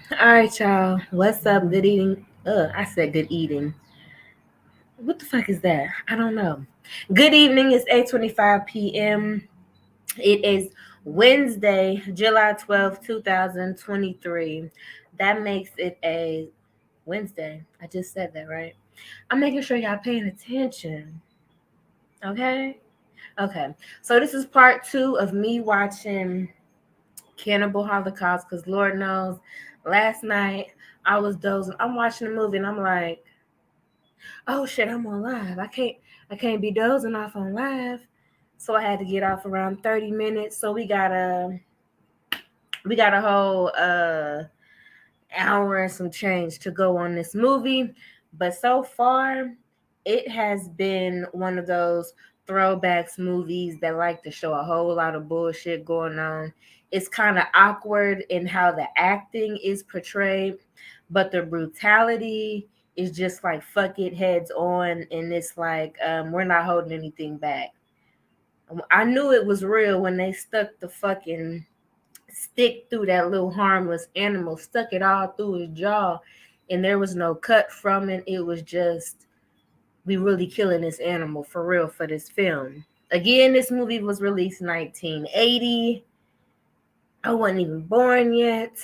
All right, y'all. What's up? Good eating. I said good eating. What the fuck is that? I don't know. Good evening. It's 8:25 p.m. It is Wednesday, July 12th, 2023. That makes it a Wednesday. I just said that, right? I'm making sure y'all paying attention. Okay? Okay. So this is part two of me watching Cannibal Holocaust because Lord knows last night I was dozing. I'm watching the movie and I'm like, oh shit, I'm on live. I can't be dozing off on live. So I had to get off around 30 minutes. So we got a whole hour and some change to go on this movie. But so far, it has been one of those throwbacks movies that like to show a whole lot of bullshit going on. It's kind of awkward in how the acting is portrayed, but the brutality is just like fuck it heads on, and it's like we're not holding anything back. I knew it was real when they stuck the fucking stick through that little harmless animal, stuck it all through his jaw, and there was no cut from it. It was just, we really killing this animal for real for this film. Again, this movie was released 1980. I wasn't even born yet.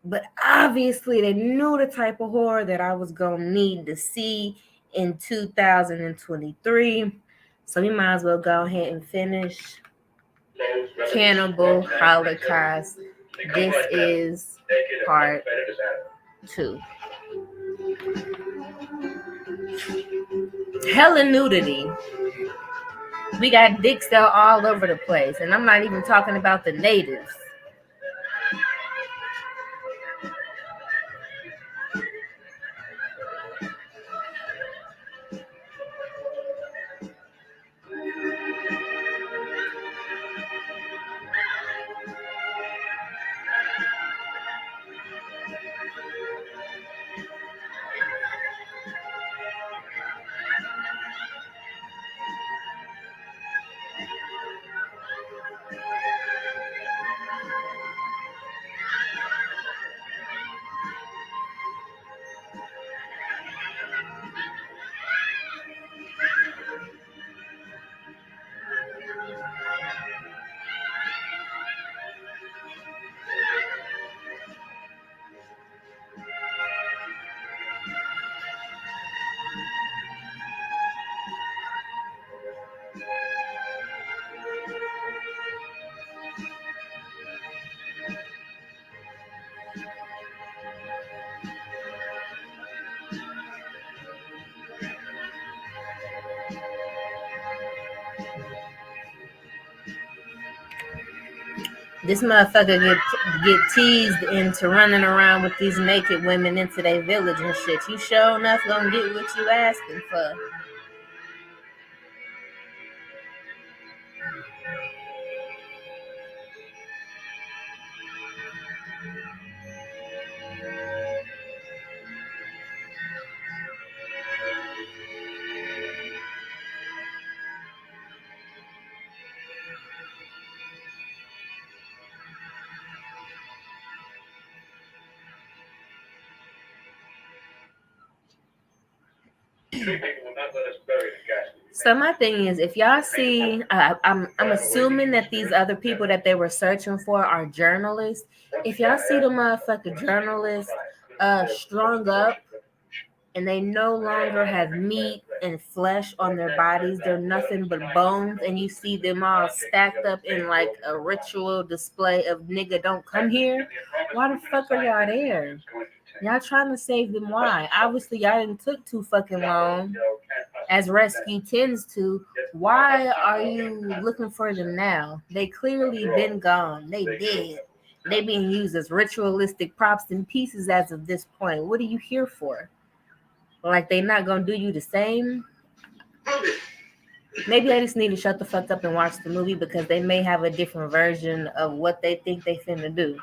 But obviously, they knew the type of horror that I was going to need to see in 2023. So we might as well go ahead and finish Cannibal Holocaust. This is part two. Hella nudity. We got dicks out all over the place, and I'm not even talking about the natives. This motherfucker get teased into running around with these naked women into their village and shit. You sure enough gonna get what you asking for. So my thing is, if y'all see, I'm assuming that these other people that they were searching for are journalists. If y'all see the motherfucking journalists strung up and they no longer have meat and flesh on their bodies, they're nothing but bones, and you see them all stacked up in like a ritual display of nigga don't come here. Why the fuck are y'all there? Y'all trying to save them. Why? Obviously y'all didn't took too fucking long, as rescue tends to. Why are you looking for them now? They clearly been gone. They dead. They being used as ritualistic props and pieces as of this point. What are you here for? Like they not gonna do you the same? Maybe I just need to shut the fuck up and watch the movie because they may have a different version of what they think they finna do.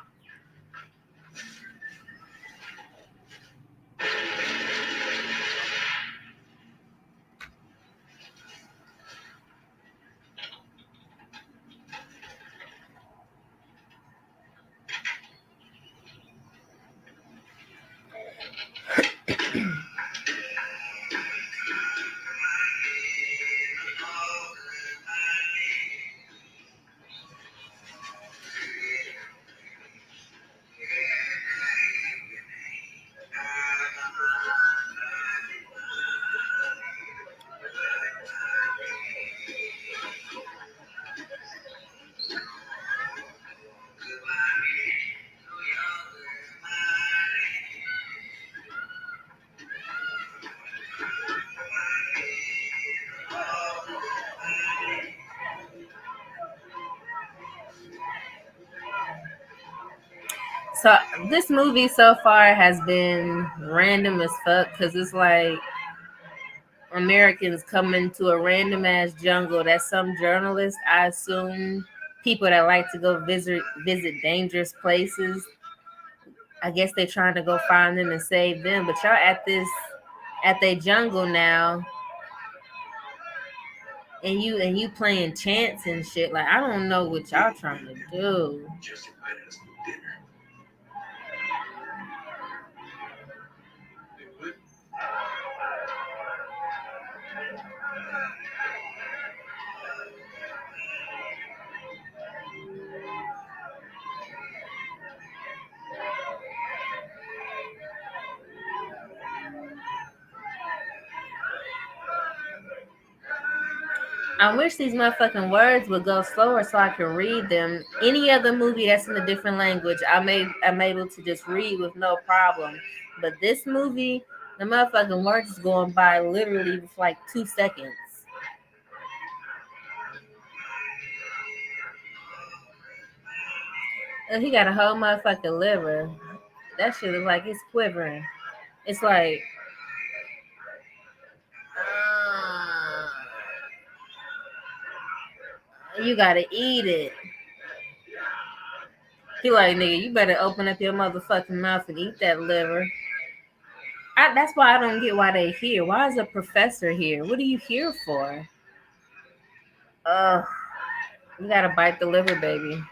So this movie so far has been random as fuck because it's like Americans coming to a random ass jungle that some journalists, I assume, people that like to go visit dangerous places. I guess they're trying to go find them and save them. But y'all at the jungle now, and you playing chants and shit. Like I don't know what y'all trying to do. Just invite us to dinner. I wish these motherfucking words would go slower so I can read them. Any other movie that's in a different language, I'm able to just read with no problem. But this movie, the motherfucking words is going by literally with like 2 seconds. And he got a whole motherfucking liver. That shit is like it's quivering. It's like you gotta eat it. He like, nigga, you better open up your motherfucking mouth and eat that liver. That's why I don't get why they here. Why is a professor here? What are you here for? Ugh, you gotta bite the liver, baby.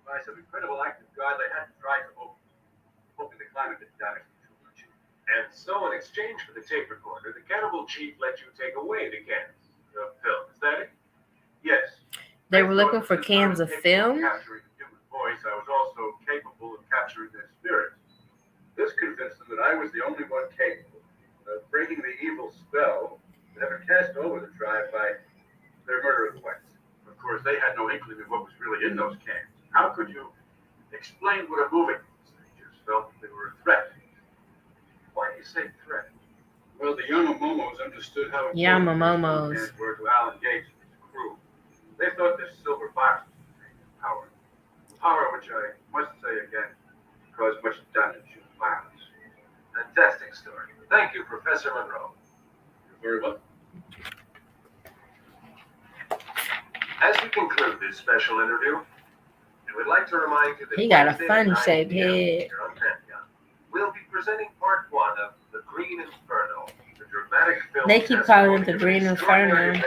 By some incredible act of God, they had to try to open, hoping the climate didn't damage them too much. And so, in exchange for the tape recorder, the cannibal chief let you take away the cans of film. Is that it? Yes. They were looking for cans of film? Capturing the human voice, I was also capable of capturing their spirits. This convinced them that I was the only one capable of breaking the evil spell that had been cast over the tribe by their murder of the whites. Of course, they had no inkling of what was really in those cans. How could you explain what a moving? They just felt that they were a threat. Why do you say threat? Well, the Yamamomos understood how important these were to Alan Gates and his crew. They thought this silver box was power. Power which I must say again caused much damage and violence. Fantastic story. Thank you, Professor Monroe. You're very welcome. As we conclude this special interview, we would like to remind you that he got a funny shaped head. We'll be presenting part 1 of The Green Inferno, the dramatic film. They keep calling it The Green Inferno.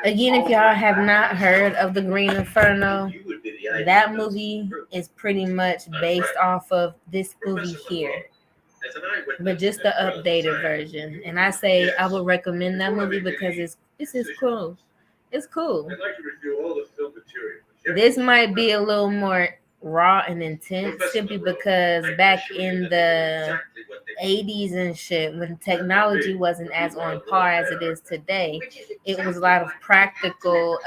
Again, if y'all have not heard of The Green Inferno, that movie is pretty much based off of this movie here, but just the updated version. And I say I would recommend that movie because it's cool. It's cool. I'd like to review all the film material. This might be a little more raw and intense simply because back in the 80s and shit, when technology wasn't as on par as it is today, it was a lot of practical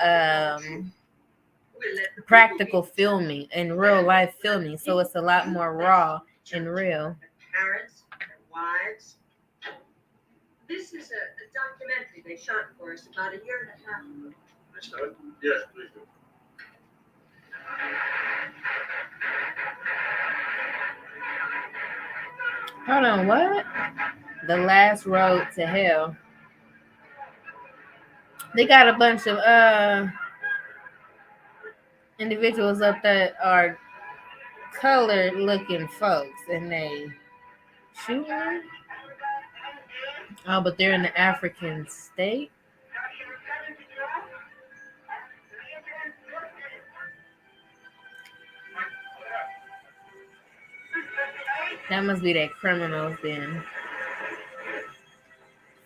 filming and real life filming. So it's a lot more raw and real. Parents and wives. This is a documentary they shot for us about a year and a half ago. Yes, please do. Hold on, what? The Last Road to Hell. They got a bunch of individuals up that are colored looking folks and they shooting them. Oh, but they're in the African state. That must be that criminals then.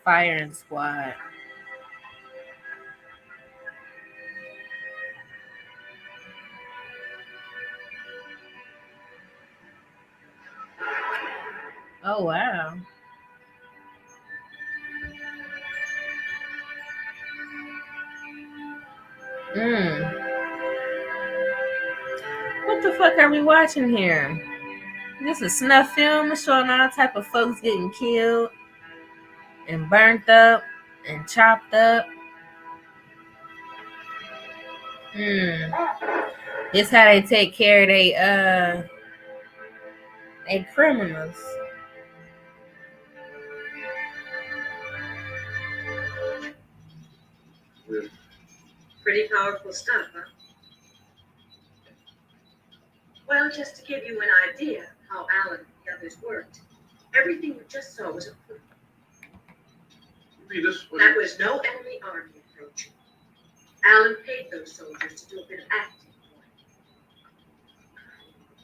Firing squad. Oh wow. What the fuck are we watching here? This is a snuff film showing all type of folks getting killed and burnt up and chopped up. It's how they take care of they criminals. Pretty powerful stuff, huh? Well, just to give you an idea of how Alan and the others worked, everything you just saw was a proof. That was no enemy army approach. Alan paid those soldiers to do a bit of acting for him.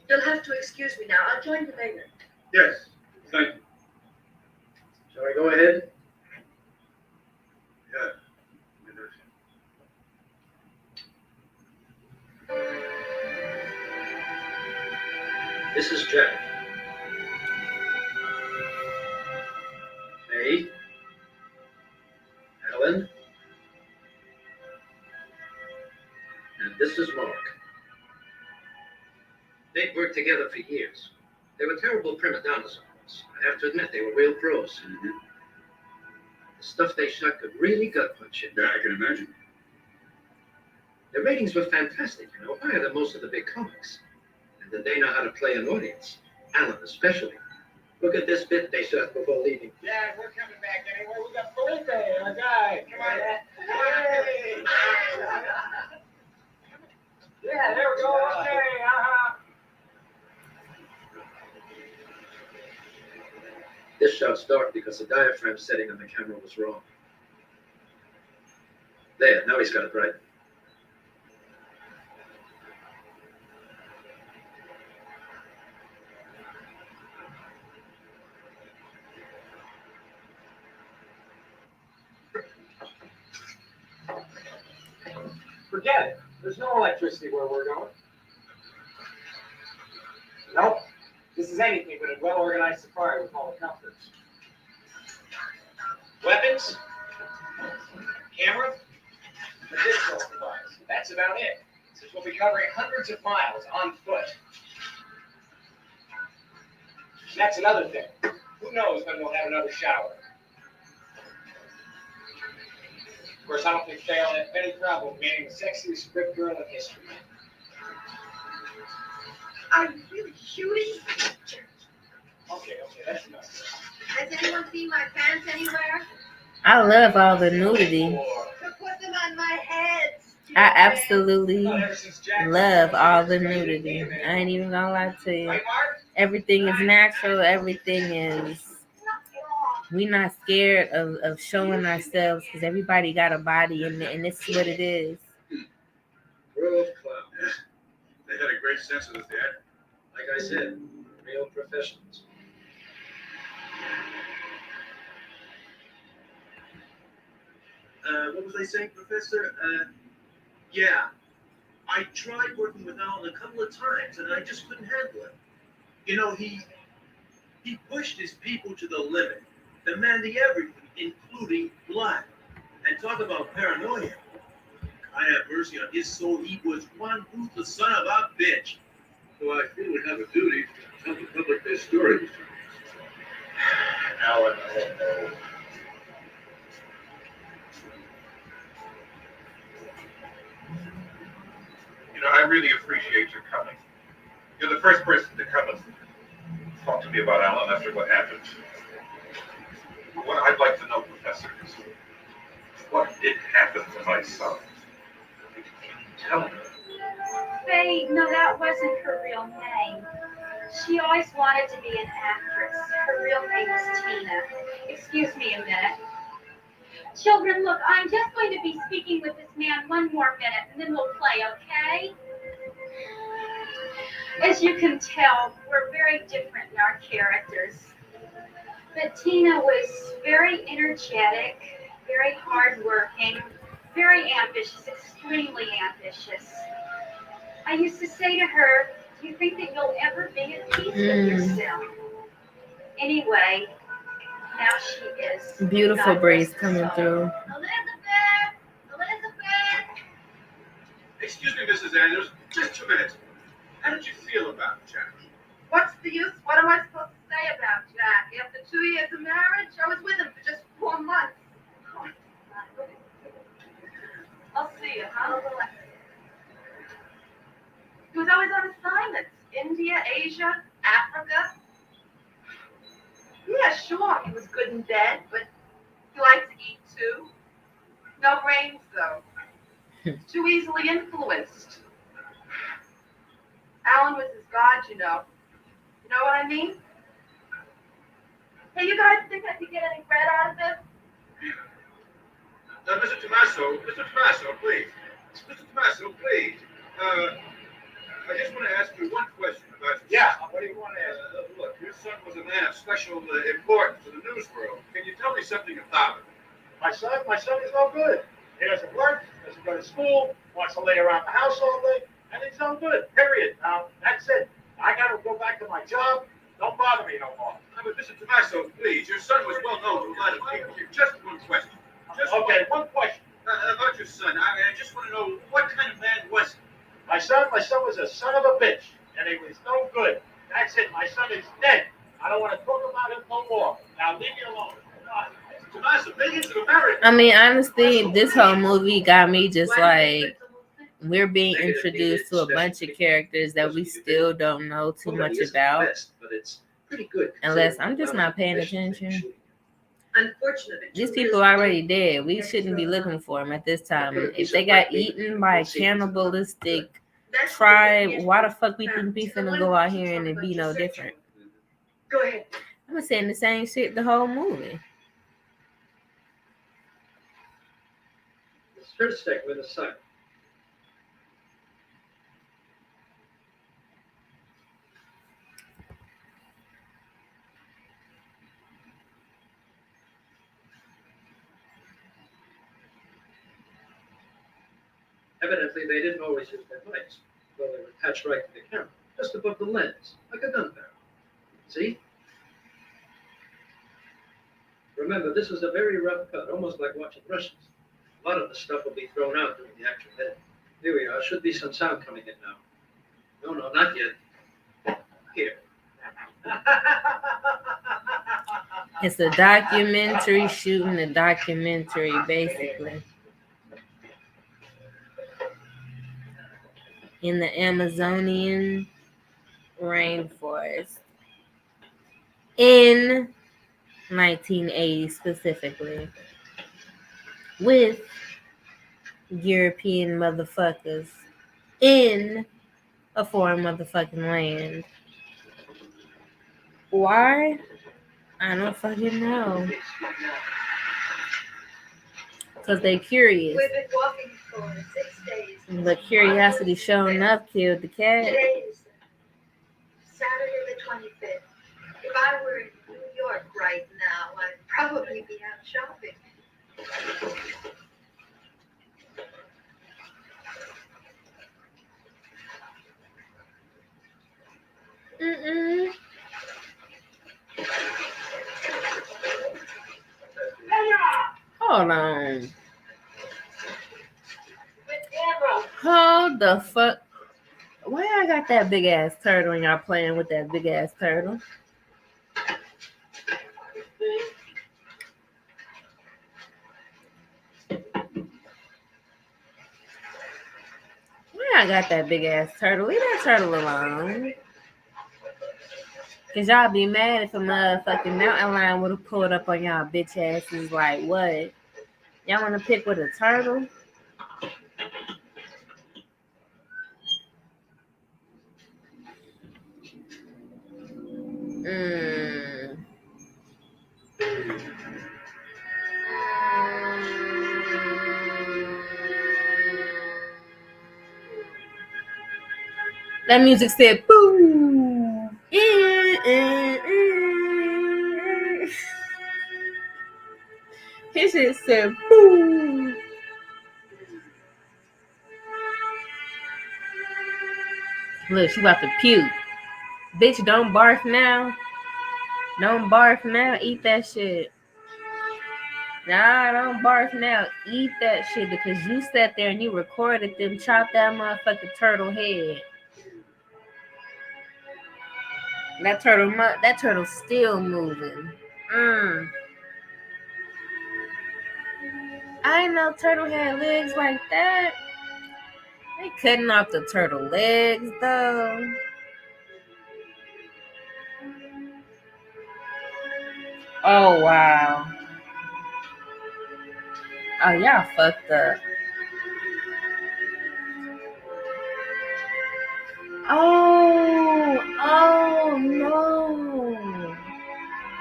You'll have to excuse me now. I'll join you later. Yes, thank you. Shall I go ahead? Yeah. This is Jack. May. Alan. And this is Mark. They'd worked together for years. They were terrible prima donnas, of course. I have to admit, they were real pros. Mm-hmm. The stuff they shot could really gut punch you. Yeah, I can imagine. Their ratings were fantastic, higher than most of the big comics. And then they know how to play an audience. Alan especially. Look at this bit they shot before leaving. Yeah, we're coming back anyway. We got Felipe, our guy. Come on. Hey. Yeah, there we go. Okay. This shot's dark because the diaphragm setting on the camera was wrong. There, now he's got it right. Forget it. There's no electricity where we're going. Nope. This is anything but a well-organized safari with all the comforts. Weapons, camera, medicinal supplies. That's about it. Since we'll be covering hundreds of miles on foot. And that's another thing. Who knows when we'll have another shower? Of course, I don't think Faye will have any problem meeting the sexiest script girl in history. Are you really shooting? Okay, that's enough. Has anyone seen my pants anywhere? I love all the nudity. To put them on my head. I absolutely Not ever since Jack- love all the nudity. I ain't even gonna lie to you. Right, Mark? Everything is natural. Everything is. We not scared of showing ourselves because everybody got a body and this is what it is. Row of clowns. Yeah. They had a great sense of the theater. Like I said, real professionals. What was I saying, Professor? Yeah, I tried working with Alan a couple of times, and I just couldn't handle it. He pushed his people to the limit, demanding everything, including blood. And talk about paranoia. I have mercy on his soul. He was one ruthless son of a bitch. So I feel we have a duty to tell the public their story. Alan, I really appreciate your coming. You're the first person to come and talk to me about Alan after what happened. What I'd like to know, Professor, is what did happen to my son? Can you tell me? Faye, no, that wasn't her real name. She always wanted to be an actress. Her real name is Tina. Excuse me a minute. Children, look, I'm just going to be speaking with this man one more minute, and then we'll play, okay? As you can tell, we're very different in our characters. But Tina was very energetic, very hardworking, very ambitious, extremely ambitious. I used to say to her, do you think that you'll ever be at peace with yourself? Anyway, now she is. Beautiful God breeze rest her coming soul. through. Elizabeth! Excuse me, Mrs. Andrews, just 2 minutes. How did you feel about Jack? What's the use? What am I supposed to say about Jack? After 2 years of marriage, I was with him for just 4 months. I'll see you, huh? He was always on assignments. India, Asia, Africa. Yeah, sure, he was good in bed, but he liked to eat too. No brains, though. Too easily influenced. Alan was his god, you know. You know what I mean? Hey, you guys think I could get any bread out of this? Mr. Tommaso, please. Mr. Tommaso, please. I just want to ask you one question about your son. What do you want to ask? Look, your son was a man of special importance to the news world. Can you tell me something about it? My son is no good. He doesn't work, doesn't go to school, wants to lay around the house all day, and he's no good, period. Now, that's it. I got to go back to my job. Don't bother me no more. No, but Mr. Tommaso, please, your son was well known to a lot of people. Just one question. One question. About your son. I just want to know, what kind of man was he? My son was a son of a bitch, and he was no good. That's it. My son is dead. I don't want to talk about him no more. Now leave me alone. Tommaso, millions of Americans. I mean, honestly, this whole movie got me just like, we're being introduced to a bunch of characters that we still don't know too much about. But it's pretty good. Unless I'm just not paying attention. Unfortunately, These people are already dead. We shouldn't be looking for them at this time. If they got eaten by a cannibalistic tribe, why the fuck we think we finna go out here and it be no different? Go ahead. I've been saying the same shit the whole movie. It's first stick with a son. Evidently, they didn't always use their mics, though they were attached right to the camera, just above the lens, like a gun barrel. See? Remember, this is a very rough cut, almost like watching Russians. A lot of the stuff will be thrown out during the actual editing. Here we are. Should be some sound coming in now. No, not yet. Here. It's a documentary shooting a documentary, basically. In the Amazonian rainforest. In 1980 specifically. With European motherfuckers in a foreign motherfucking land. Why? I don't fucking know. Because they curious. We've been walking for 6 days. But curiosity showing up killed the cat. Today is Saturday the 25th. If I were in New York right now, I'd probably be out shopping. Hold on. Hold the fuck. Why I got that big ass turtle and y'all playing with that big ass turtle? Why I got that big ass turtle? Leave that turtle alone. Cause y'all be mad if a motherfucking mountain lion would have pulled up on y'all bitch asses like what? Y'all wanna pick with a turtle? That music said boo. His shit said boo. Look, she about to puke. Bitch, don't barf now. Don't barf now. Eat that shit. Nah, don't barf now. Eat that shit because you sat there and you recorded them chop that motherfucking turtle head. That turtle's still moving. I didn't know turtle had legs like that. They cutting off the turtle legs though. Oh wow. Oh y'all fucked up. Oh no.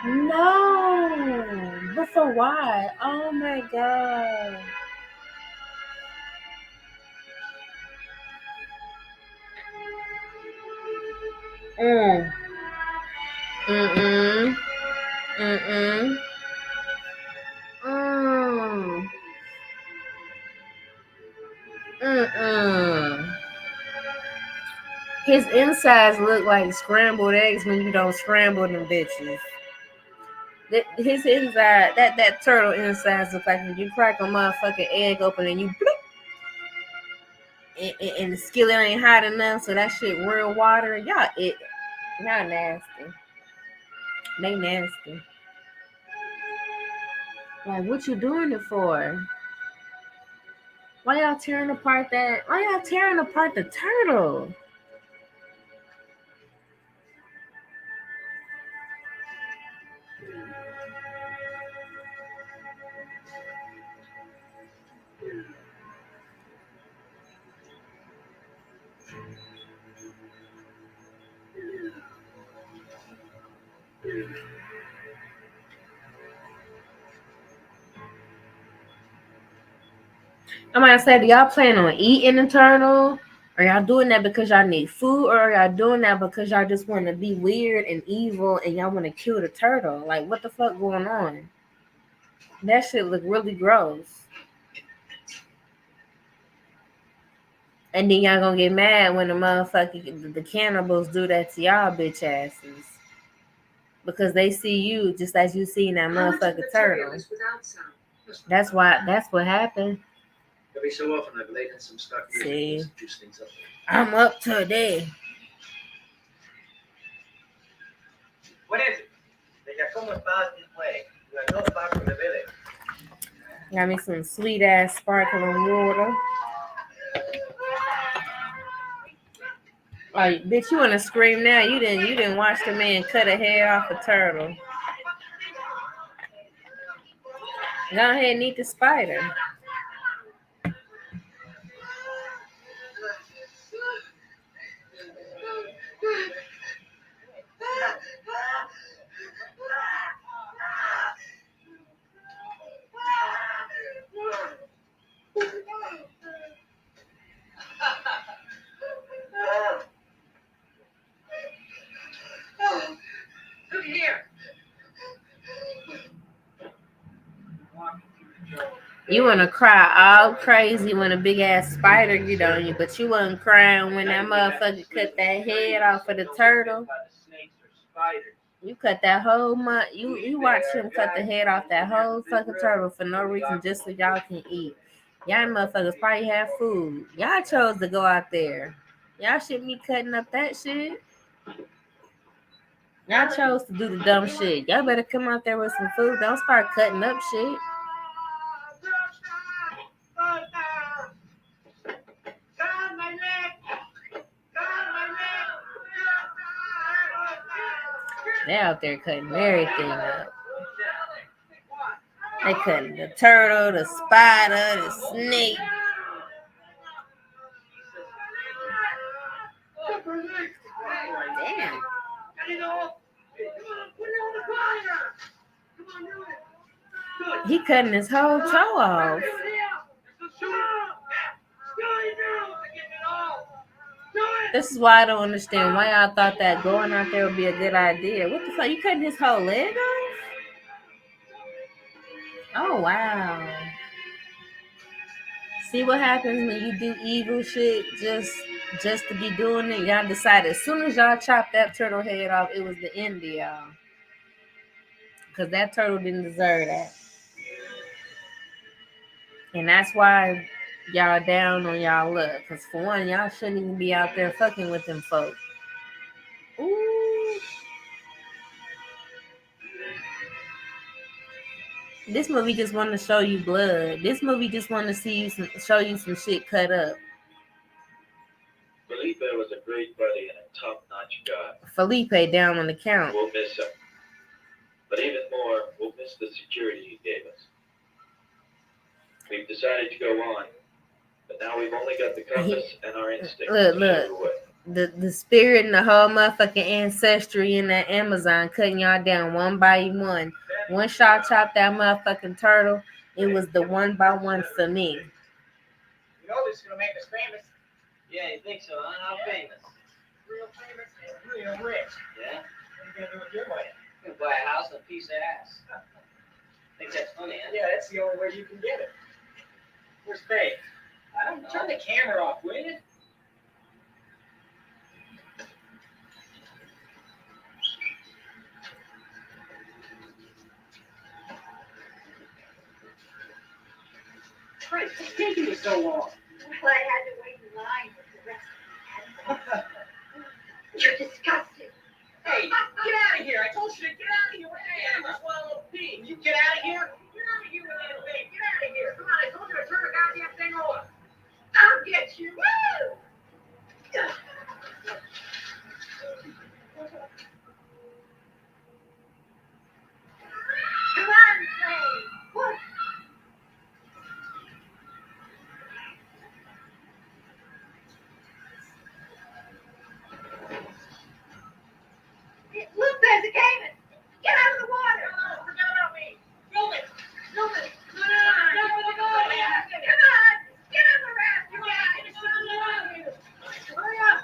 No. But for why? Oh my god. Mm. Mm-mm. Mm-mm. Mm. Mm-mm. His insides look like scrambled eggs when you don't scramble them bitches. His inside, that turtle insides look like when you crack a motherfucking egg open and you bloop, and the skillet ain't hot enough, so that shit real water. Y'all nasty. They nasty. Like, what you doing it for? Why y'all tearing apart the turtle? I'm gonna say, do y'all plan on eating the turtle? Are y'all doing that because y'all need food, or are y'all doing that because y'all just want to be weird and evil and y'all want to kill the turtle? Like, what the fuck going on? That shit look really gross. And then y'all gonna get mad when the cannibals do that to y'all bitch asses. Because they see you just as you seen that motherfucking turtle. That's what happened. Every so often I've laid in some stock See, to juice things up. I'm up today. What is it? They got so much bars this way. We are not far from the village. Got me some sweet ass sparkling water. Oh, bitch, you wanna scream now? You didn't watch the man cut a head off a turtle. Go ahead and eat the spider. Look here. You wanna cry all crazy when a big ass spider get on you, but you wasn't crying when that motherfucker cut that head off of the turtle. You cut that whole you watch him cut the head off that whole fucking turtle for no reason, just so y'all can eat. Y'all motherfuckers probably have food. Y'all chose to go out there. Y'all shouldn't be cutting up that shit. Y'all chose to do the dumb shit. Y'all better come out there with some food. Don't start cutting up shit. They out there cutting everything up. They cutting the turtle, the spider, the snake. Damn. He cutting his whole toe off. This is why I don't understand why y'all thought that going out there would be a good idea. What the fuck? You cutting his whole leg off? Oh wow. See what happens when you do evil shit just to be doing it? Y'all decided as soon as y'all chopped that turtle head off, it was the end of y'all. Because that turtle didn't deserve that. And that's why y'all down on y'all luck. Because for one, y'all shouldn't even be out there fucking with them folks. Ooh. This movie just want to show you blood. This movie just want to show you some shit cut up. Felipe was a great buddy and a top-notch guy. Felipe down on the count. We'll miss him. But even more, we'll miss the security he gave us. We've decided to go on, but now we've only got the compass and our instinct to show the way. The spirit and the whole motherfucking ancestry in that Amazon cutting y'all down one by one. Once y'all chopped that motherfucking turtle, it was the one by one for me. You know this is gonna make us famous. Yeah, you think so, huh? How famous? Real famous and real rich. Yeah? What are you gonna do with your money? I'm gonna buy a house and a piece of ass. Think that's funny, huh? Yeah, that's the only way you can get it. Where's Faye? I don't know. Turn the camera off, will you? Christ, what's taking you so long? Well, I had to wait in line with the rest of the animals. You're disgusting. Hey, get out of here. I told you to get out of here. What the animals want a little pee. You get out of here? Get out of here with that thing. Get out of here. Come on, I told you to turn the goddamn thing off. I'll get you. Woo! Come on, Faye. What? Look, there's a caiman. Get out of the water. No, forget about me. Film it. Film it. Come on. Come on. Get on the raft. You guys. Hurry up.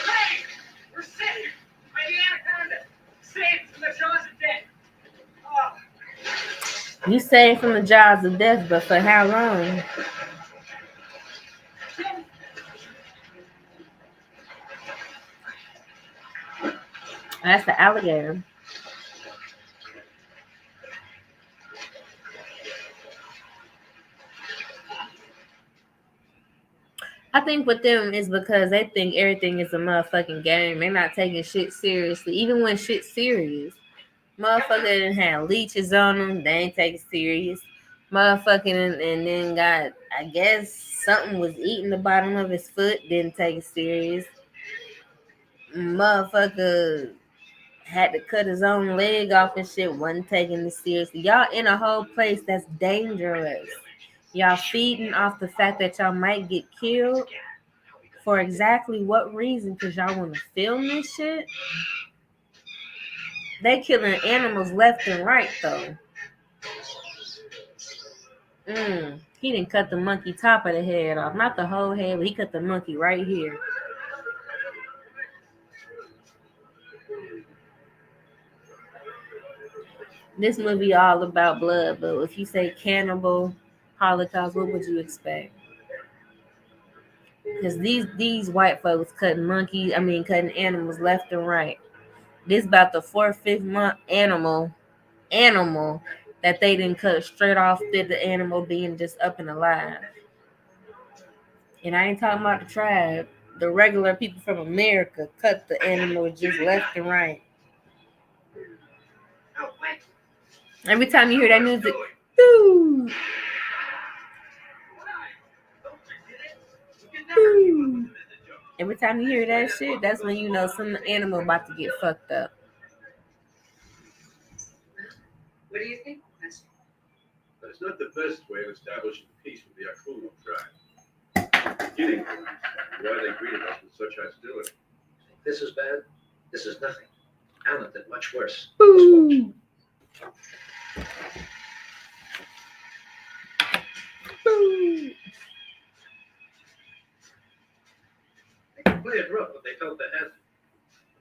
Hey, we're sitting by the anaconda. Saved from the jaws of death. Oh. You saved from the jaws of death, but for how long? That's the alligator. I think with them is because they think everything is a motherfucking game. They're not taking shit seriously. Even when shit's serious. Motherfucker didn't have leeches on them. They ain't take it serious. Motherfucking and then got, I guess, something was eating the bottom of his foot. Didn't take it serious. Motherfucker had to cut his own leg off and shit. Wasn't taking it seriously. Y'all in a whole place that's dangerous. Y'all feeding off the fact that y'all might get killed. For exactly what reason? Because y'all want to film this shit? They killing animals left and right, though. He didn't cut the monkey top of the head off. Not the whole head, but he cut the monkey right here. This movie all about blood, but if you say Cannibal Holocaust, what would you expect? Because these white folks cutting animals left and right. This about the 4th, 5th month animal that they didn't cut straight off to the animal being just up and alive. And I ain't talking about the tribe. The regular people from America cut the animal just left and right. Every time you hear that music, boo, boo. Every time you hear that shit, that's when you know some animal about to get fucked up. What do you think, Master? That's not the best way of establishing peace with the Akuno tribe. Getting them, why they greeted us with such hostility. This is bad. This is nothing. Alan did much worse. Boo. Boo. They can play it rough, but they felt they had to.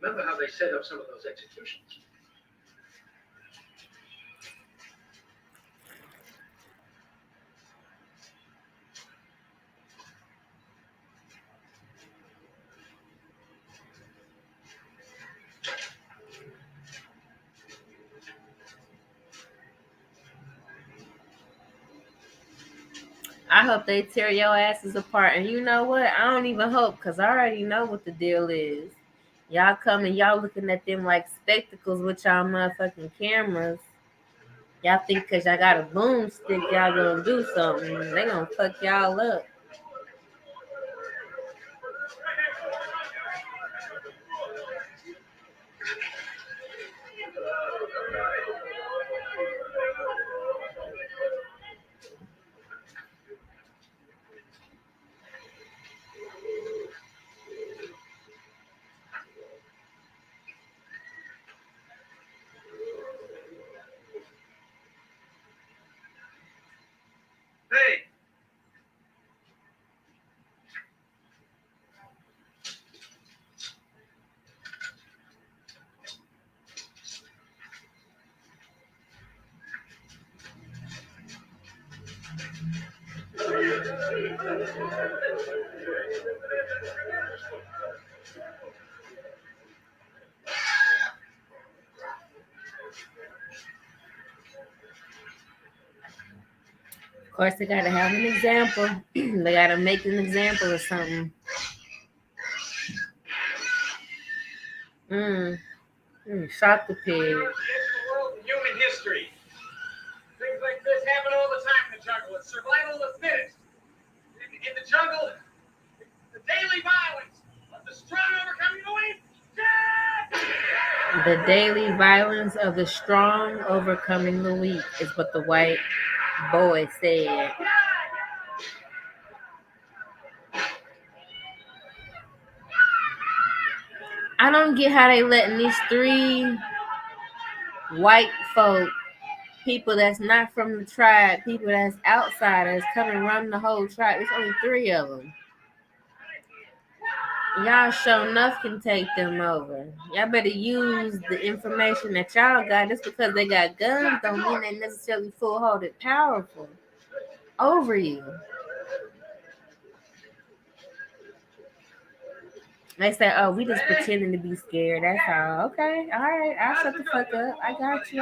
Remember how they set up some of those executions? I hope they tear your asses apart. And you know what? I don't even hope, because I already know what the deal is. Y'all coming, y'all looking at them like spectacles with y'all motherfucking cameras. Y'all think because y'all got a boomstick, y'all gonna do something. They gonna fuck y'all up. Hey! Of course, they gotta have an example. They gotta make an example of something. Shot the pig. The world in human history. Things like this happen all the time in the jungle. It's survival of the fittest. In the jungle, the daily violence of the strong overcoming the weak. The daily violence of the strong overcoming the weak is what the white boy said. I don't get how they letting these 3 white folk, people that's not from the tribe, people that's outsiders, come and run the whole tribe. There's only 3 of them. Y'all sure enough can take them over. Y'all better use the information that y'all got. Just because they got guns don't mean they necessarily full-hearted powerful over you. They say, oh, we just pretending to be scared. That's all. Okay, all right. I'll shut the fuck up. I got you.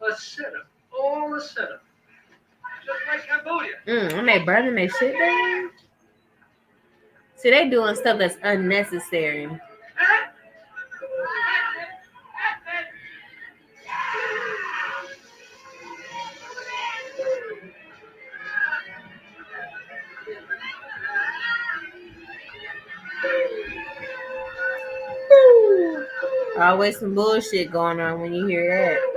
A setup. All a setup. Just like Cambodia. And they burning their shit down? See, they doing stuff that's unnecessary. Always some bullshit going on when you hear that.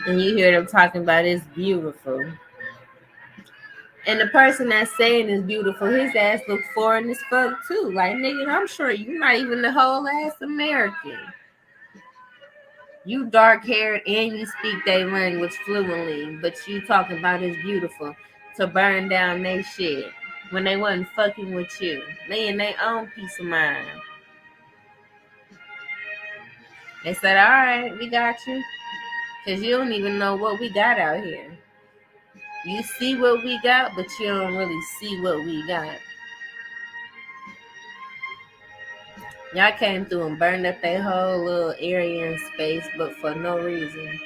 And you hear them talking about it's beautiful. And the person that's saying it's beautiful, his ass look foreign as fuck too. Like, nigga, I'm sure you're not even the whole ass American. You dark haired and you speak their language fluently, but you talking about it's beautiful to burn down their shit when they wasn't fucking with you. They in their own peace of mind. They said, all right, we got you. Because you don't even know what we got out here. You see what we got, but you don't really see what we got. Y'all came through and burned up that whole little area in space, but for no reason.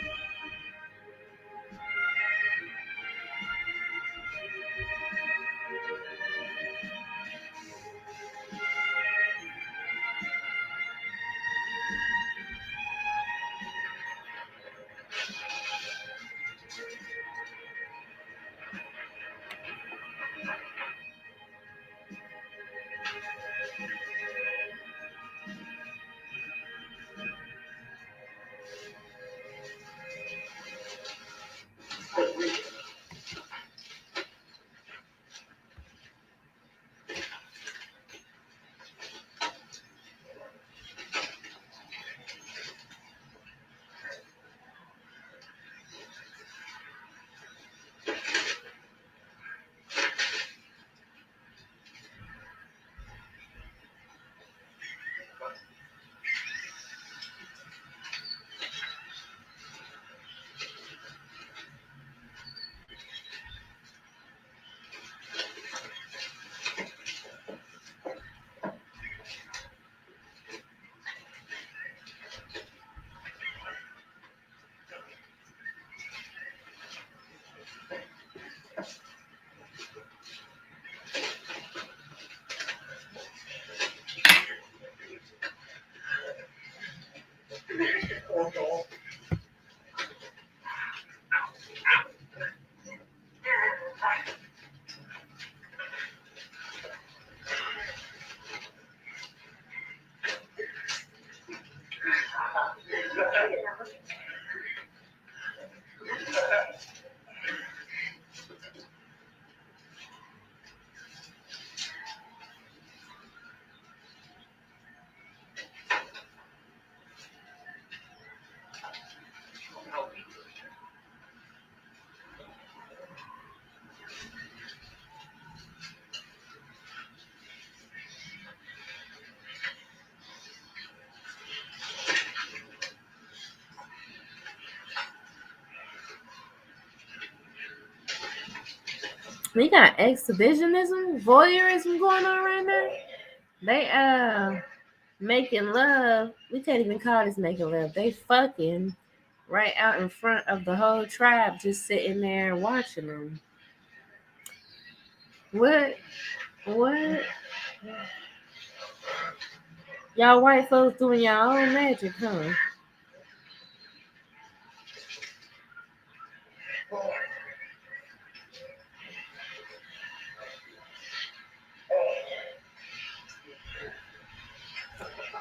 We got exhibitionism, voyeurism going on right now. They making love. We can't even call this making love. They fucking right out in front of the whole tribe, just sitting there watching them. What? What? Y'all white folks doing y'all own magic, huh?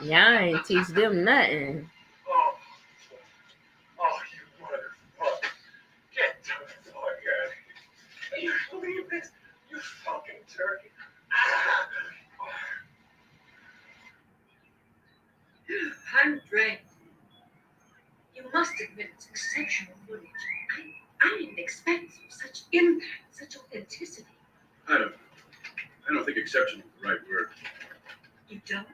Y'all ain't teach them nothing. Oh, you motherfucker. Get the fuck out of here. Can you believe this? You fucking turkey. Andre, you must admit it's exceptional footage. I didn't expect such impact, such authenticity. I don't think exceptional is the right word. You don't?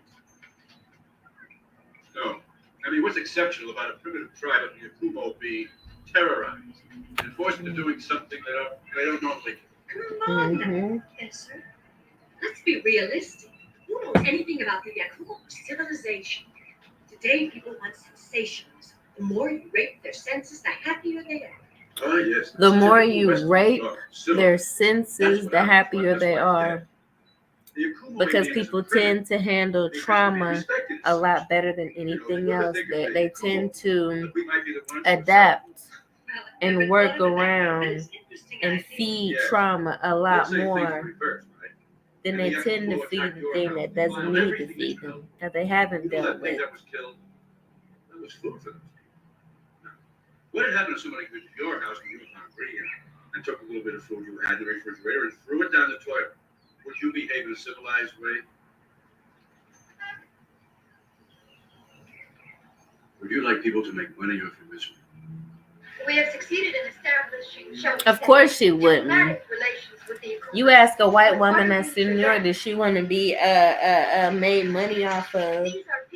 No. I mean, what's exceptional about a primitive tribe of the Yakumo being terrorized and forced into doing something they don't normally do? Come on, yes, sir. Let's be realistic. Who knows anything about the Yakumo civilization? Today, people want sensations. The more you rape their senses, the happier they are. Oh, yes. The more you rape their senses, the happier they are. Because people tend to handle trauma a lot better than anything else. They tend to adapt and work around and feed trauma a lot more than they tend to feed the thing that doesn't need to feed them, that they haven't dealt with. That was food for them. What had happened if somebody went to your house when you were hungry and took a little bit of food you had in the refrigerator and threw it down the toilet? Would you behave in a civilized way? Would you like people to make money off your misery? We have succeeded in establishing. Of course she wouldn't. You ask a white woman that's senior, does she want to be made money off of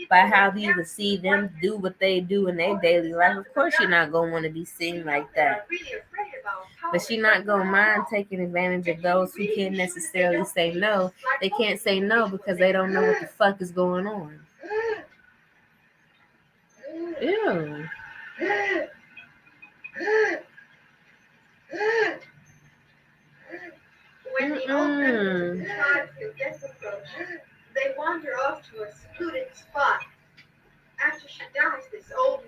by how you would see them do what they do in their daily life? Of course you're not gonna want to be seen like that. But she's not gonna mind taking advantage of those who can't necessarily say no. They can't say no because they don't know what the fuck is going on. Ew. When the old members of the tribe feel death approach, they wander off to a secluded spot. After she dies, this old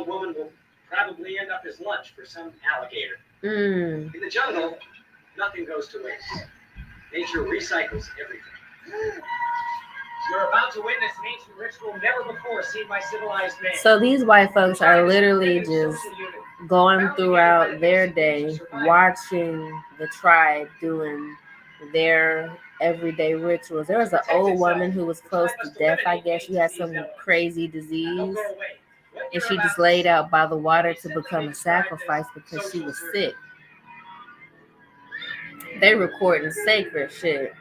woman will probably end up as lunch for some alligator. Mm. In the jungle, nothing goes to waste. Nature recycles everything. You're about to witness an ancient ritual never before seen by civilized man. So these white folks are literally just going throughout their day watching the tribe doing their everyday rituals. There was an old woman who was close to death, I guess. She had some crazy disease. And she just laid out by the water to become a sacrifice because she was sick. They recording sacred shit.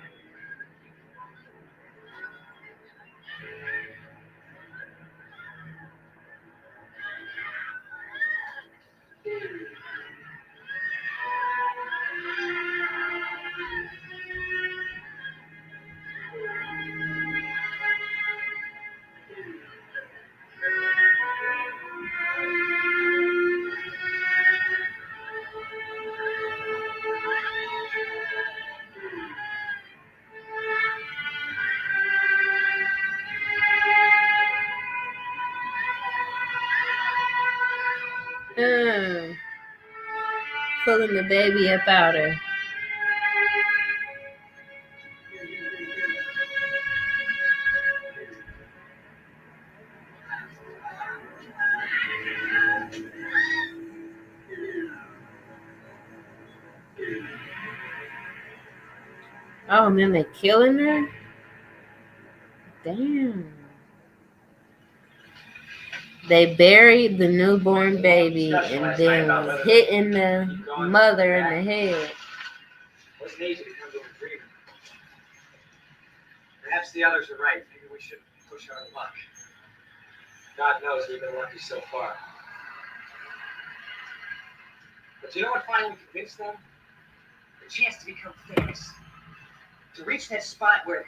Pulling the baby up out her. Oh, and then they're killing her? Damn. They buried the newborn baby and then was hitting the mother in the head. Wasn't easy to come to a agreement. Perhaps the others are right. Maybe we should push our luck. God knows we've been lucky so far. But you know what finally convinced them? The chance to become famous. To reach that spot where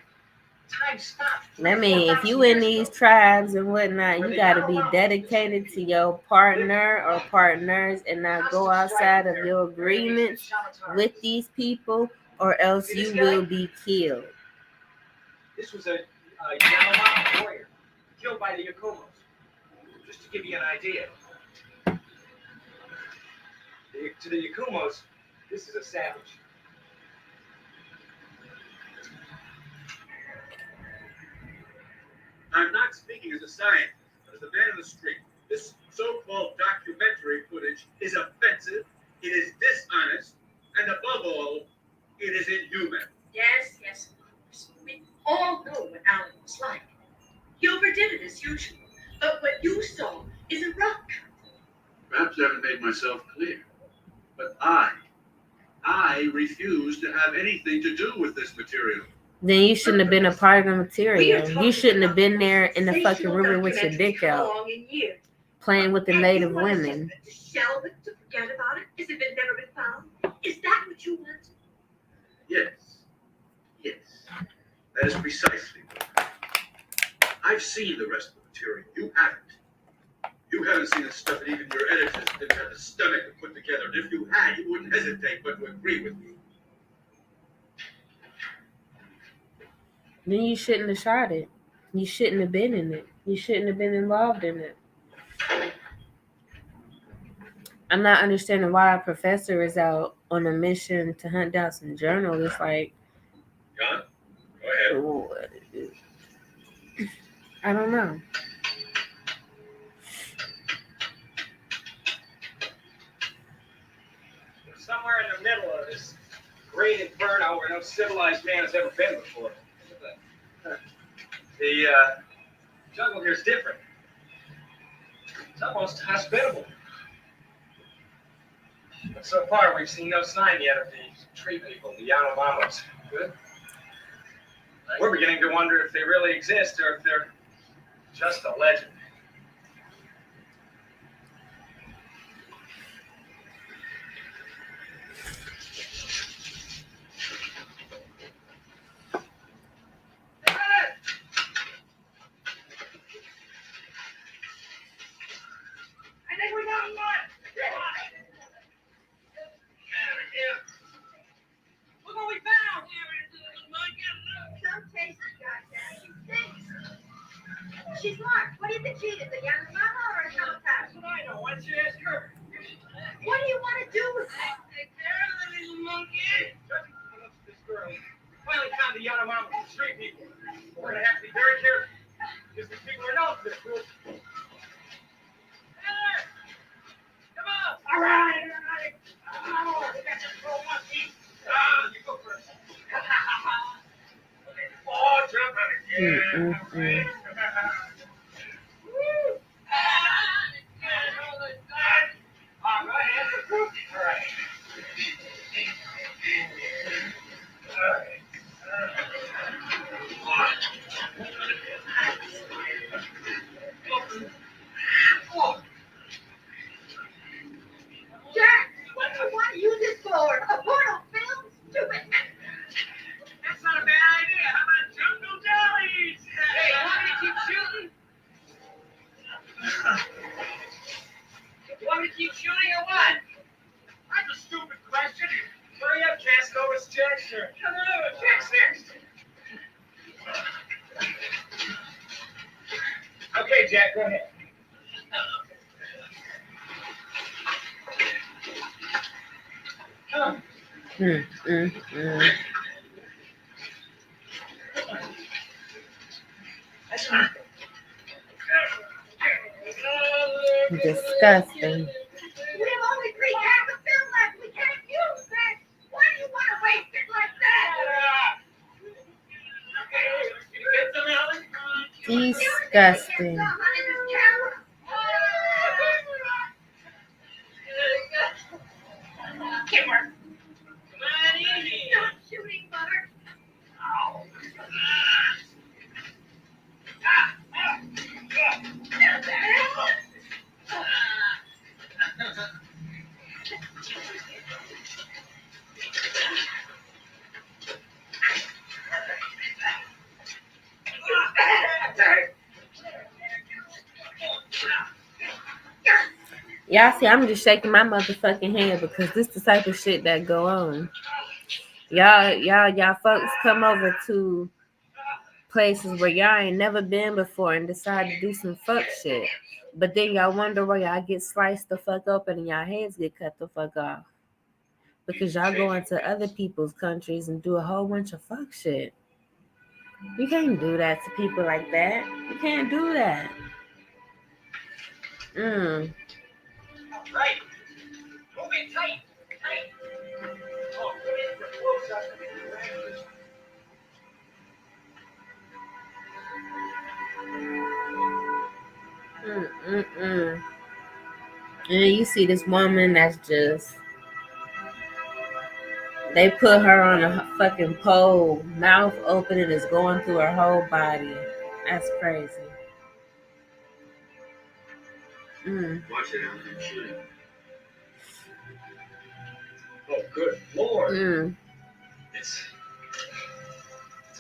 time stopped. I mean, if you in these tribes and whatnot, you got to be dedicated to your partner or partners and not go outside of your agreements with these people, or else you will be killed. This was a Yanomami warrior killed by the Yakumos. Just to give you an idea. To the Yakumos, this is a savage. I'm not speaking as a scientist, but as a man in the street. This so-called documentary footage is offensive, it is dishonest, and above all, it is inhuman. Yes, of course. We all know what Alan was like. He overdid it as usual. But what you saw is a rock. Perhaps I haven't made myself clear, but I refuse to have anything to do with this material. Then you shouldn't have been a part of the material. You shouldn't have been there in the fucking river with your dick out, playing with the native women. To shelve it, to forget about it, as if it never been found. Is that what you want? Yes. That is precisely what I've seen the rest of the material. You haven't. You haven't seen the stuff that even your editors didn't have the stomach to put together. And if you had, you wouldn't hesitate but to agree with me. Then you shouldn't have shot it. You shouldn't have been in it. You shouldn't have been involved in it. I'm not understanding why a professor is out on a mission to hunt down some journalists. Like, John, go ahead. I don't know. Somewhere in the middle of this great inferno where no civilized man has ever been before. The jungle here is different. It's almost hospitable. But so far, we've seen no sign yet of the tree people, the Yanomamis. Good. We're beginning to wonder if they really exist or if they're just a legend. She's marked. What do you think she is, a young mama or a Holocaust? That's what I know. Why don't you ask her? What do you want to do with her? Take care of the little monkey. This girl finally found the Yanomami and street people. We're going to have to be very careful because these people are known for this group. Heather! Come on! All right! Oh, we got some little monkey. You go first. Oh, jump on it. Yeah. Jack, what do you want to use this for? A portal film? Stupid. That's not a bad idea. How about jungle jellies? Hey, you want me to keep shooting? You want me to keep shooting or what? That's a stupid question. Hurry up, Casanova. Jack's turn. No, Jack's next. Okay, Jack, go ahead. Disgusting. We have only 3 cans of film left. We can't use it. Why do you want to waste it like that? Disgusting. Kimmer. Not shooting, Butter. Y'all see, I'm just shaking my motherfucking head because this the type of shit that go on. Y'all folks come over to places where y'all ain't never been before and decide to do some fuck shit. But then y'all wonder why y'all get sliced the fuck open and y'all heads get cut the fuck off. Because y'all go into other people's countries and do a whole bunch of fuck shit. You can't do that to people like that. You can't do that. Right. Move it tight. Tight. Oh, put it for close up. And then you see this woman that's just, they put her on a fucking pole, mouth open, and it's going through her whole body. That's crazy. Watch it out. I'm shooting. Oh, good Lord. It's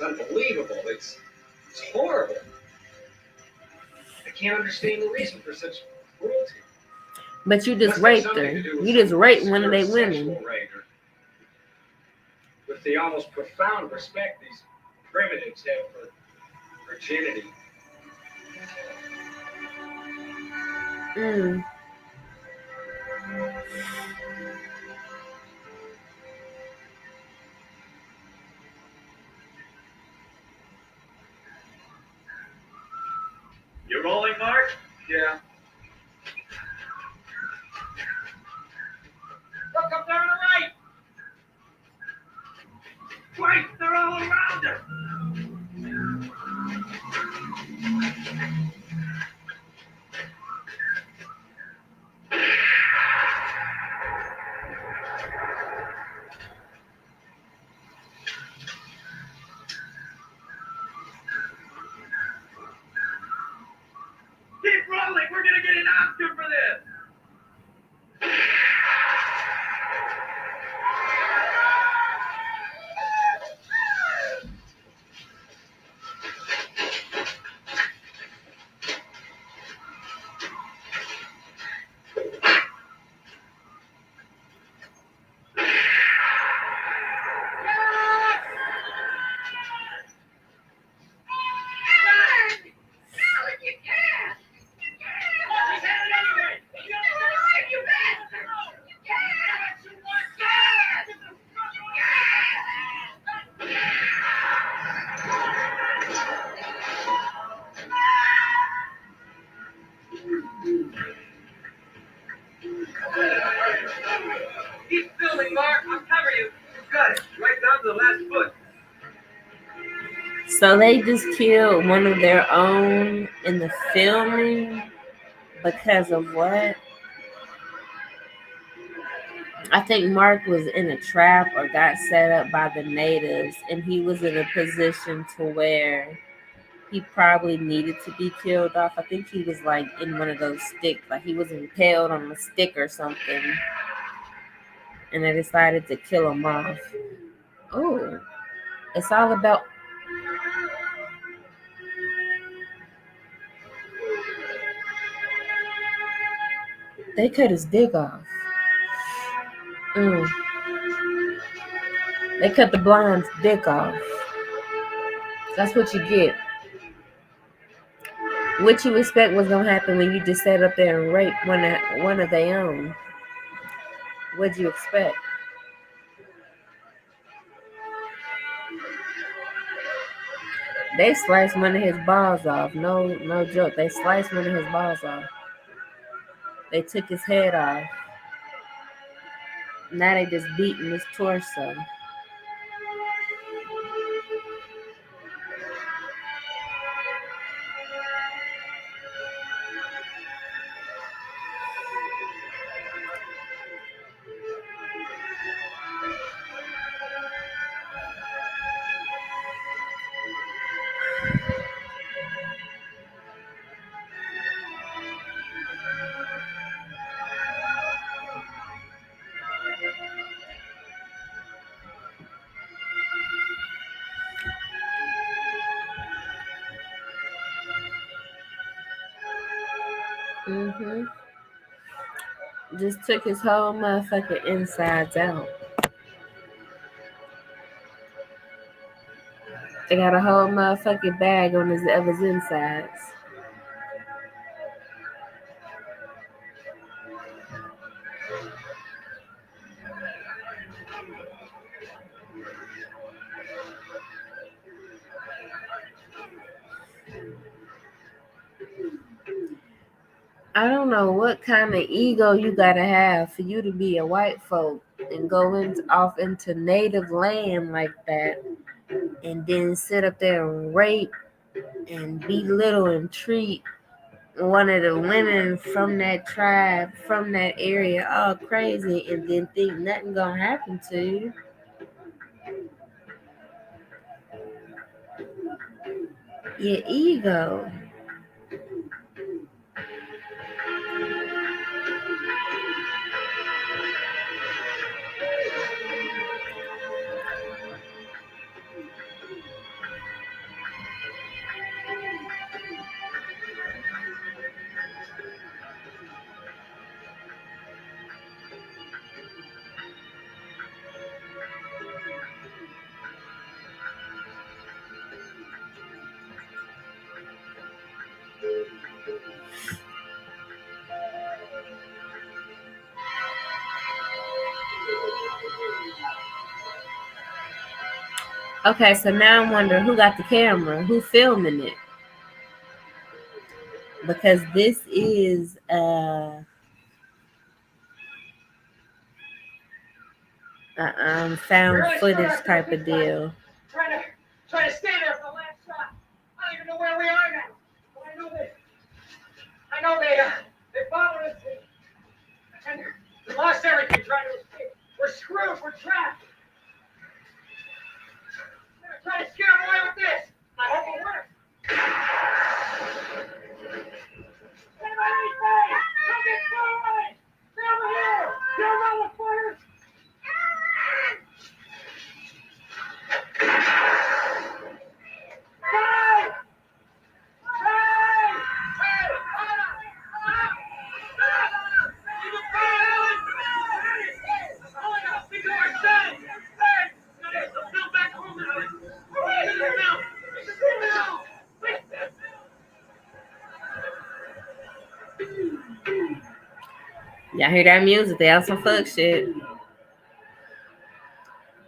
unbelievable. It's horrible. I can't understand the reason for such cruelty. But you just raped her. You just raped one of their women. With the almost profound respect these primitives have for virginity. You rolling, Mark? Yeah. Look up there on the right. Wait, they're all around her. Keep rolling. We're gonna get an Oscar for this. Keep filming, Mark. I'll cover you. You got it. Right down to the last foot. So they just killed one of their own in the filming because of what? I think Mark was in a trap or got set up by the natives, and he was in a position to where he probably needed to be killed off. I think he was like in one of those sticks, like he was impaled on a stick or something, and they decided to kill him off. Oh, it's all about. They cut his dick off. They cut the blonde's dick off. That's what you get. What you expect was gonna happen when you just sat up there and raped one of their own? What'd you expect? They sliced one of his balls off. No joke. They sliced one of his balls off. They took his head off. Now they just beating his torso. Just took his whole motherfucking insides out. They got a whole motherfucking bag on his insides. I don't know what kind of ego you gotta have for you to be a white folk and go off into native land like that, and then sit up there and rape and belittle and treat one of the women from that tribe, from that area, all crazy, and then think nothing gonna happen to you. Your ego. Okay, so now I'm wondering who got the camera, who filming it, because this is found footage type of deal. Trying to stay there for the last shot. I don't even know where we are now. But I know they followed us and we lost everything trying to escape. We're screwed. We're trapped. I'm gonna try to scare them away with this. I hope it works. Anybody anything? Don't get started. Stay over here. Get around the fire. Y'all hear that music? They on some fuck shit.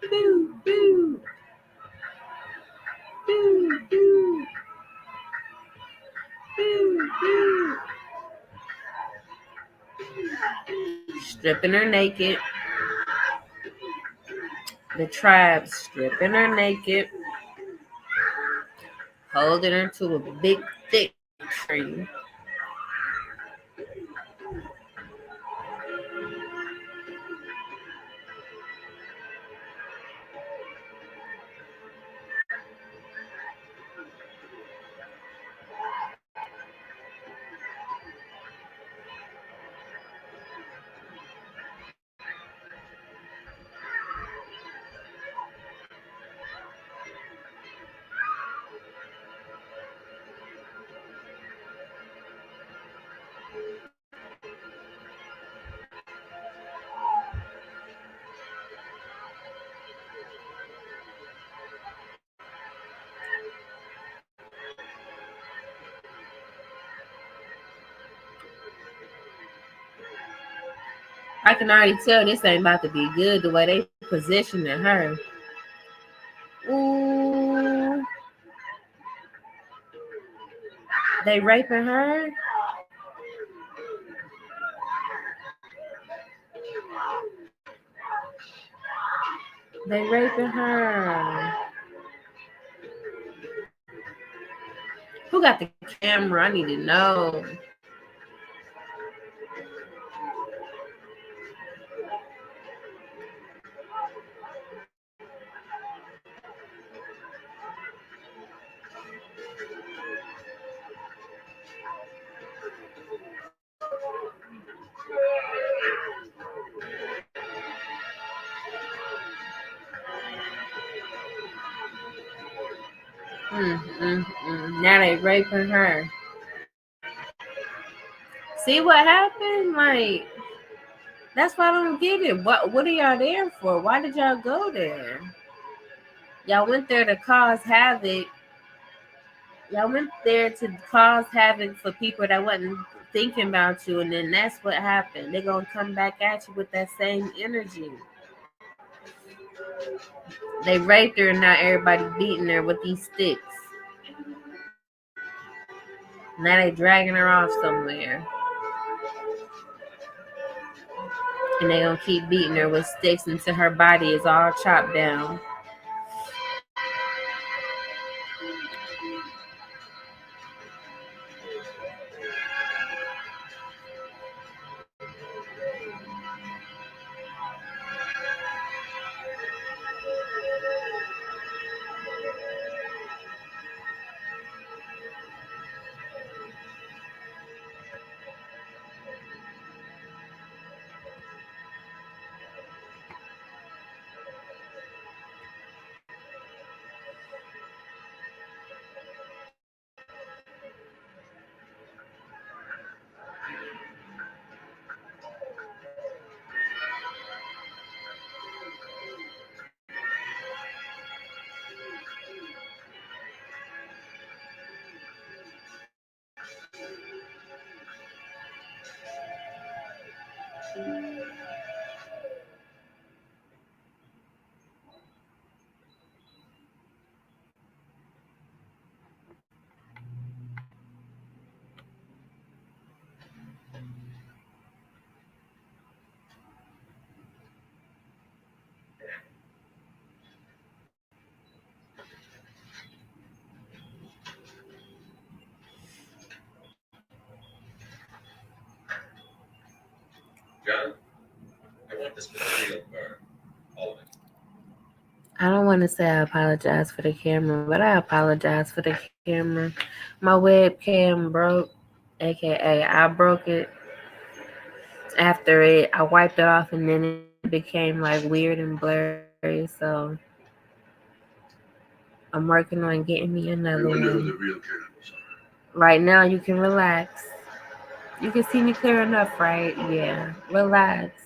Boo, boo. Boo, boo. Boo, boo. Stripping her naked. The tribe stripping her naked. Holding her to a big, thick tree. I can already tell this ain't about to be good the way they positioning her. Ooh. They raping her? They raping her. Who got the camera? I need to know. Now they raping her. See what happened? Like, That's why I don't get it. What are y'all there for? Why did y'all go there? Y'all went there to cause havoc. Y'all went there to cause havoc for people that wasn't thinking about you, and then that's what happened. They're gonna come back at you with that same energy. They raped her, and now everybody beating her with these sticks. Now they dragging her off somewhere, and they gonna keep beating her with sticks until her body is all chopped down. John, I want this material for all of it. I don't want to say I apologize for the camera, but I apologize for the camera. My webcam broke, aka I broke it after I wiped it off, and then it became like weird and blurry. So I'm working on getting me another We wonder who one. the real cannibals are. Right now, you can relax. You can see me clear enough, right? Yeah, relax.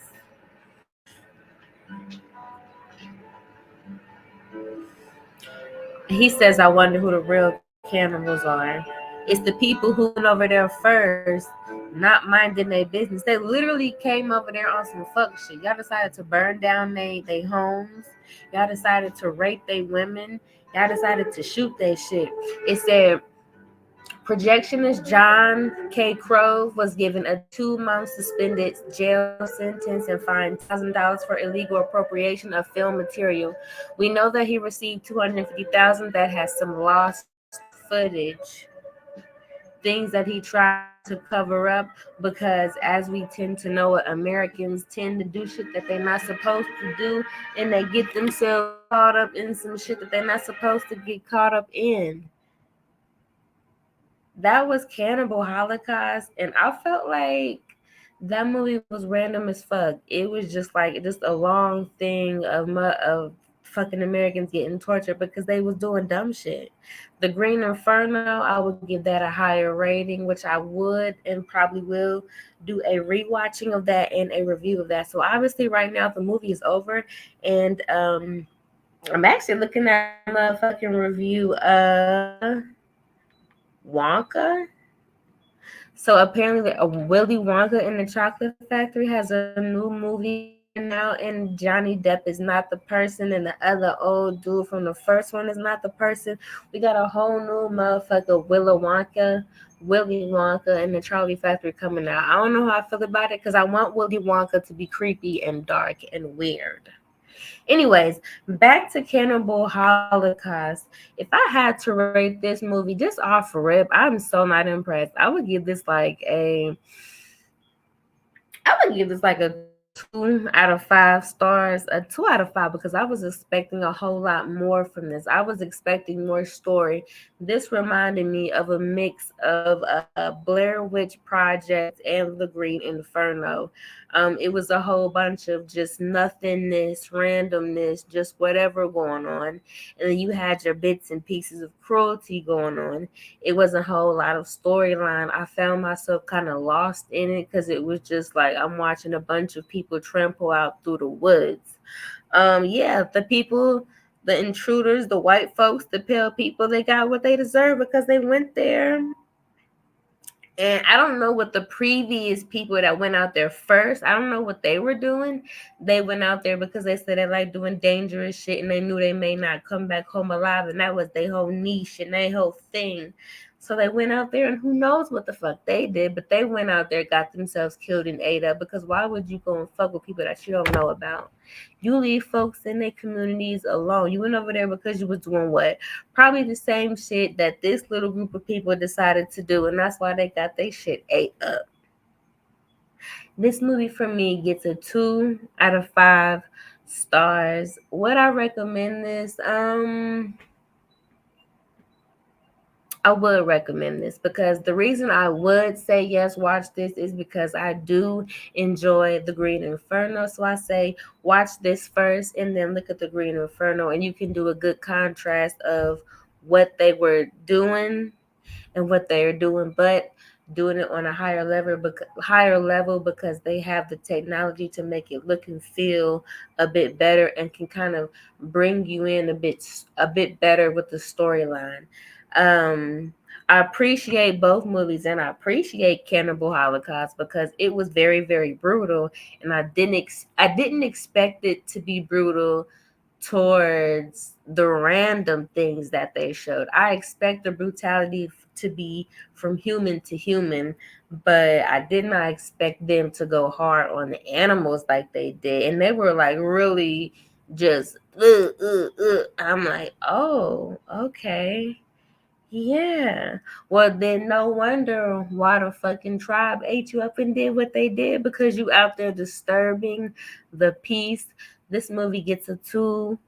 He says, I wonder who the real cannibals are. It's the people who went over there first, not minding their business. They literally came over there on some fuck shit. Y'all decided to burn down they homes. Y'all decided to rape they women. Y'all decided to shoot they shit. It said projectionist John K. Crow was given a 2-month suspended jail sentence and fined $1,000 for illegal appropriation of film material. We know that he received $250,000 that has some lost footage, things that he tried to cover up, because as we tend to know, Americans tend to do shit that they're not supposed to do, and they get themselves caught up in some shit that they're not supposed to get caught up in. That was Cannibal Holocaust, and I felt like that movie was random as fuck. It was just a long thing of fucking Americans getting tortured because they was doing dumb shit. The Green Inferno, I would give that a higher rating, which I would and probably will do a rewatching of that and a review of that. So obviously, right now the movie is over, and I'm actually looking at a motherfucking review of Wonka. So apparently, Willy Wonka and the Chocolate Factory has a new movie coming out, and Johnny Depp is not the person, and the other old dude from the first one is not the person. We got a whole new motherfucker, Willy Wonka, and the Charlie Factory coming out. I don't know how I feel about it because I want Willy Wonka to be creepy and dark and weird. Anyways, back to Cannibal Holocaust. If I had to rate this movie just off rip, I'm so not impressed. I would give this like a 2 out of 5 stars, a 2 out of 5, because I was expecting a whole lot more from this. I was expecting more story. This reminded me of a mix of Blair Witch Project and The Green Inferno. It was a whole bunch of just nothingness, randomness, just whatever going on. And then you had your bits and pieces of cruelty going on. It wasn't a whole lot of storyline. I found myself kind of lost in it because it was just like I'm watching a bunch of people people trample out through the woods. Yeah, the people, the intruders, the white folks, the pale people, they got what they deserve because they went there. And I don't know what the previous people that went out there first, I don't know what they were doing. They went out there because they said they like doing dangerous shit and they knew they may not come back home alive. And that was their whole niche and their whole thing. So they went out there and who knows what the fuck they did. But they went out there, got themselves killed and ate up. Because why would you go and fuck with people that you don't know about? You leave folks in their communities alone. You went over there because you was doing what? Probably the same shit that this little group of people decided to do, and that's why they got their shit ate up. This movie for me gets a 2 out of 5 stars. Would I recommend this? I would recommend this because the reason I would say yes, watch this is because I do enjoy the Green Inferno. So I say watch this first and then look at the Green Inferno, and you can do a good contrast of what they were doing and what they're doing, but doing it on a higher level because they have the technology to make it look and feel a bit better and can kind of bring you in a bit better with the storyline. I appreciate both movies and I appreciate Cannibal Holocaust because it was very, very brutal, and I didn't expect it to be brutal towards the random things that they showed. I expect the brutality to be from human to human, but I did not expect them to go hard on the animals like they did. And they were like really just, I'm like, oh, okay. Yeah. Well, then no wonder why the fucking tribe ate you up and did what they did because you out there disturbing the peace. This movie gets a 2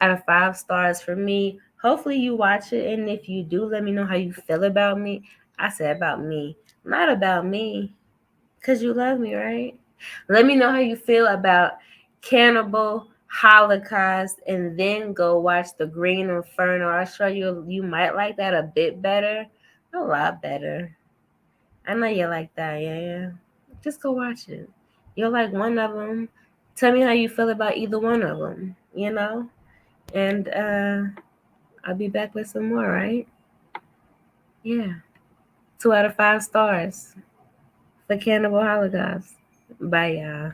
out of 5 stars for me. Hopefully you watch it, and if you do, let me know how you feel about me. I said about me, not about me, because you love me, right? Let me know how you feel about Cannibal Holocaust, and then go watch The Green Inferno. I'll show you might like that a bit better, a lot better. I know you like that, yeah. Just go watch it. You'll like one of them. Tell me how you feel about either one of them, you know? And I'll be back with some more, right? Yeah. 2 out of 5 stars for Cannibal Holocaust. Bye, y'all.